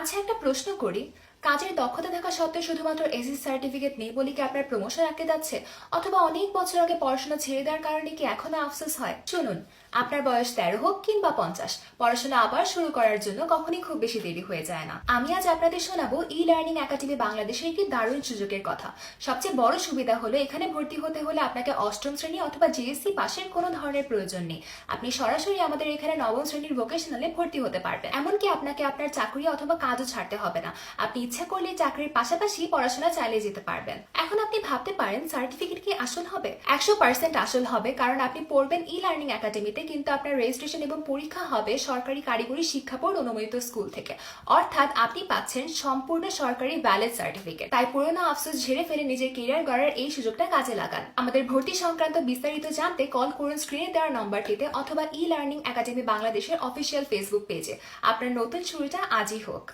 আচ্ছা, একটা প্রশ্ন করি। কাজের দক্ষতা থাকা সত্ত্বেও শুধুমাত্র এসএসসি সার্টিফিকেট নেই বলে কি আপনার প্রমোশন আটকে যাচ্ছে? অথবা অনেক বছর আগে পড়াশোনা ছেড়ে দেওয়ার কারণে কি এখনো আফসোস হয়? শুনুন, আপনার বয়স 13 হোক কিংবা 50, পড়াশোনা আবার শুরু করার জন্য কখনই খুব বেশি দেরি হয়ে যায় না। আমি আজ আপনাদের শোনাবো ই লার্নিং একাডেমি বাংলাদেশের একটি দারুণ সুযোগের কথা। সবচেয়ে বড় সুবিধা হলো এখানে ভর্তি হতে হলে আপনাকে অষ্টম শ্রেণী অথবা জিএসসি পাশের কোনো ধরনের প্রয়োজন নেই। আপনি সরাসরি আমাদের এখানে নবম শ্রেণীর ভোকেশনালে ভর্তি হতে পারবেন। এমনকি আপনাকে আপনার চাকরি অথবা কাজও ছাড়তে হবে না। আপনি ইচ্ছা করলে চাকরির পাশাপাশি পড়াশোনা চালিয়ে যেতে পারবেন। এখন আপনি ভাবতে পারেন সার্টিফিকেট কি আসল হবে? 100% আসল হবে, কারণ আপনি পড়বেন ই লার্নিং একাডেমিতে, কিন্তু আপনার রেজিস্ট্রেশন এবং পরীক্ষা হবে সরকারি কারিগরি শিক্ষা বোর্ড অনুমোদিত স্কুল থেকে। অর্থাৎ আপনি পাচ্ছেন সম্পূর্ণ সরকারি ভ্যালিড সার্টিফিকেট। তাই পুরোনো আফসোস ঝেড়ে ফেলে নিজের কেরিয়ার গড়ার এই সুযোগটা কাজে লাগান। আমাদের ভর্তি সংক্রান্ত বিস্তারিত জানতে কল করুন স্ক্রিনে দেওয়া নম্বরটিতে অথবা ই লার্নিং একাডেমি বাংলাদেশের অফিসিয়াল ফেসবুক পেজে। আপনার নতুন শুরুটা আজই হোক।